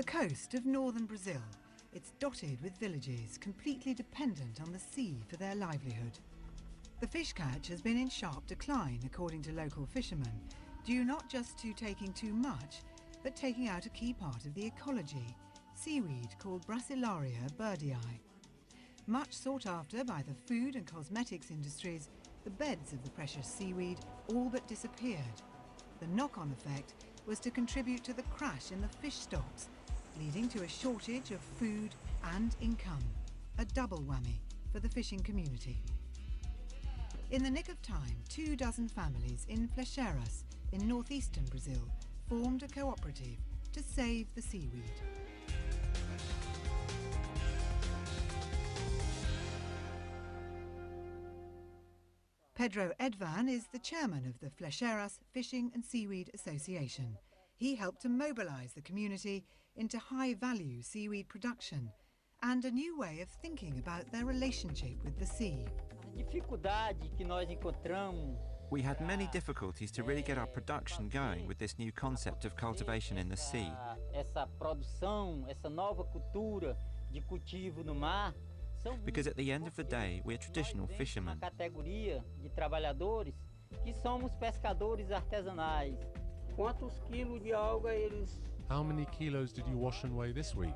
The coast of northern Brazil, it's dotted with villages completely dependent on the sea for their livelihood. The fish catch has been in sharp decline, according to local fishermen, due not just to taking too much, but taking out a key part of the ecology, seaweed called Brassilaria birdii. Much sought after by the food and cosmetics industries, the beds of the precious seaweed all but disappeared. The knock-on effect was to contribute to the crash in the fish stocks, leading to a shortage of food and income, a double whammy for the fishing community. In the nick of time, 24 families in Flecheiras, in northeastern Brazil, formed a cooperative to save the seaweed. Pedro Edvan is the chairman of the Flecheiras Fishing and Seaweed Association. He helped to mobilise the community into high-value seaweed production and a new way of thinking about their relationship with the sea. We had many difficulties to really get our production going with this new concept of cultivation in the sea. Because at the end of the day, we're traditional fishermen. How many kilos did you wash and weigh this week?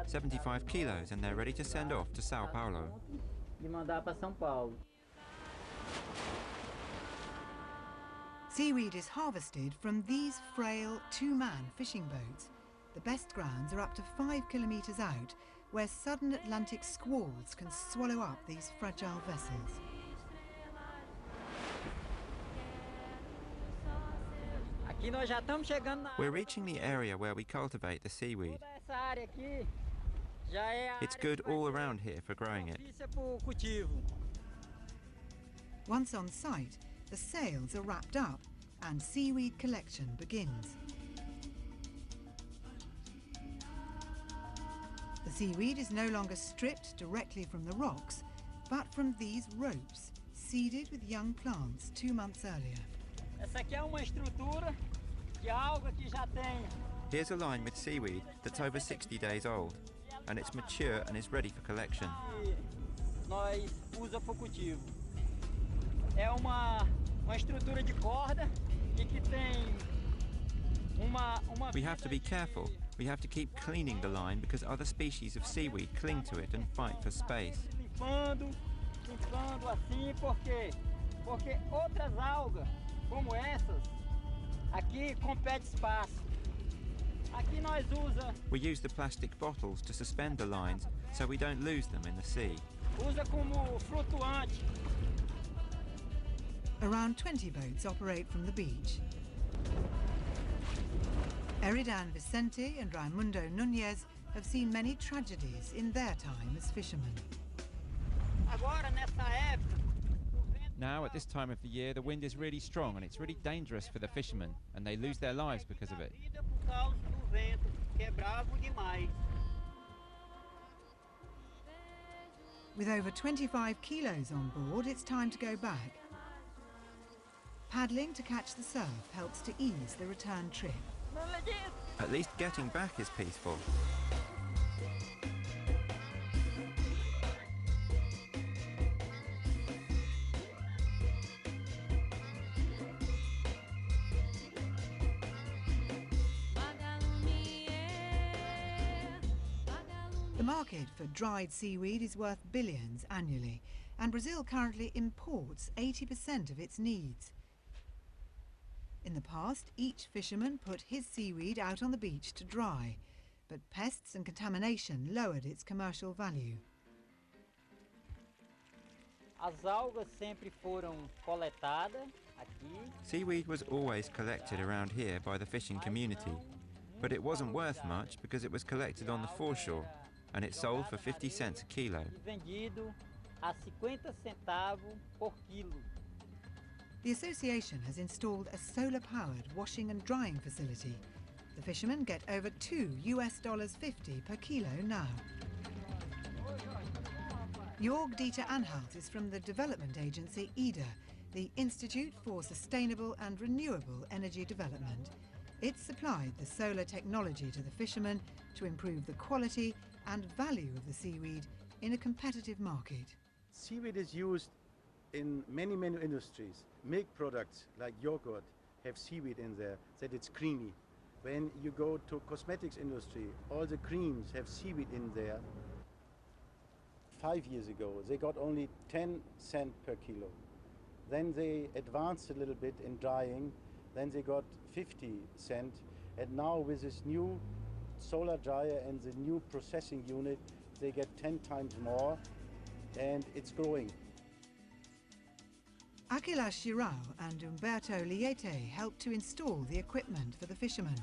75 kilos, and they're ready to send off to Sao Paulo. Seaweed is harvested from these frail two-man fishing boats. The best grounds are up to 5 kilometres out, where sudden Atlantic squalls can swallow up these fragile vessels. We're reaching the area where we cultivate the seaweed. It's good all around here for growing it. Once on site, the sails are wrapped up and seaweed collection begins. The seaweed is no longer stripped directly from the rocks, but from these ropes, seeded with young plants 2 months earlier. Here's a line with seaweed that's over 60 days old, and it's mature and is ready for collection. We have to be careful. We have to keep cleaning the line because other species of seaweed cling to it and fight for space. We use the plastic bottles to suspend the lines so we don't lose them in the sea. Around 20 boats operate from the beach. Eridan Vicente and Raimundo Núñez have seen many tragedies in their time as fishermen. Now, at this time of the year, the wind is really strong and it's really dangerous for the fishermen, and they lose their lives because of it. With over 25 kilos on board, it's time to go back. Paddling to catch the surf helps to ease the return trip. At least getting back is peaceful. The market for dried seaweed is worth billions annually, and Brazil currently imports 80% of its needs. In the past, each fisherman put his seaweed out on the beach to dry, but pests and contamination lowered its commercial value. Seaweed was always collected around here by the fishing community, but it wasn't worth much because it was collected on the foreshore, and it sold for 50 cents a kilo. The association has installed a solar-powered washing and drying facility. The fishermen get over $2.50 per kilo now. Jorg Dieter Anhalt is from the development agency IDER, the Institute for Sustainable and Renewable Energy Development. It's supplied the solar technology to the fishermen to improve the quality and value of the seaweed in a competitive market. Seaweed is used in many industries. Milk products like yogurt have seaweed in there, that it's creamy. When you go to cosmetics industry, all the creams have seaweed in there. 5 years ago, they got only 10 cents per kilo. Then they advanced a little bit in drying, then they got 50 cents. And now with this new solar dryer and the new processing unit, they get 10 times more, and it's growing. Aquila Chirao and Umberto Liete helped to install the equipment for the fishermen.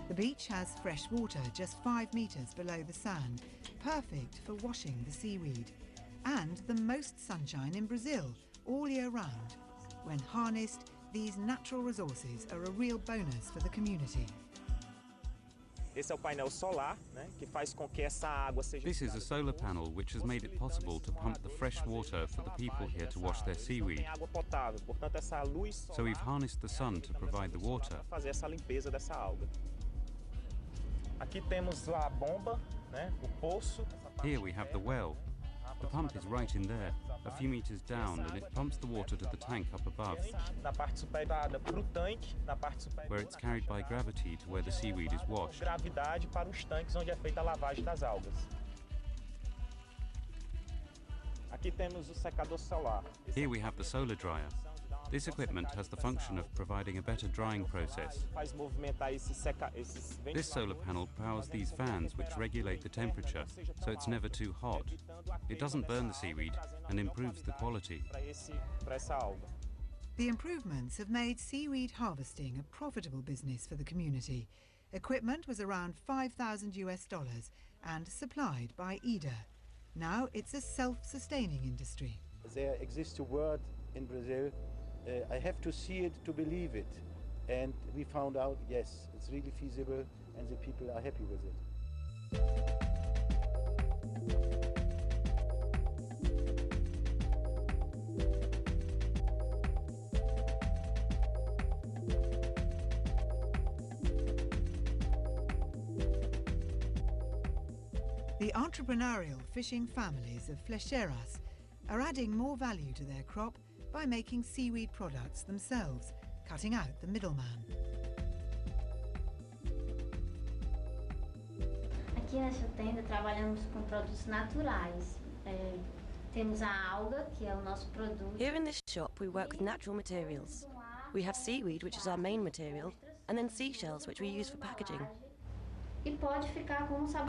The beach has fresh water just 5 meters below the sand, perfect for washing the seaweed. And the most sunshine in Brazil all year round. When harnessed, these natural resources are a real bonus for the community. Esse é o painel solar, né, que faz com que essa água seja. This is a solar panel which has made it possible to pump the fresh water for the people here to wash their seaweed. Água potável, portanto essa luz So we've harnessed the sun to provide the water. Para fazer essa limpeza dessa alga. Aqui temos a bomba, né, o poço. Here we have the well. The pump is right in there, a few meters down, and it pumps the water to the tank up above, Na parte superior para o tanque, na parte superior. where it's carried by gravity to where the seaweed is washed. Gravidade para os tanques onde é feita a lavagem das algas. Aqui temos o secador solar. Here we have the solar dryer. This equipment has the function of providing a better drying process. Faz movimentar esses This solar panel powers these fans which regulate the temperature, so it's never too hot. It doesn't burn the seaweed and improves the quality. para essa alga. The improvements have made seaweed harvesting a profitable business for the community. Equipment was around $5,000 and supplied by IDER. Now it's a self-sustaining industry. There exists a word in Brazil, I have to see it to believe it. And we found out, yes, it's really feasible and the people are happy with it. The entrepreneurial fishing families of Flecheiras are adding more value to their crop by making seaweed products themselves, cutting out the middleman. Aqui nessa tenda trabalhamos com produtos naturais. Temos a alga, que é o nosso produto. Here in this shop we work with natural materials. We have seaweed, which is our main material, and then seashells, which we use for packaging. E pode ficar com um sabor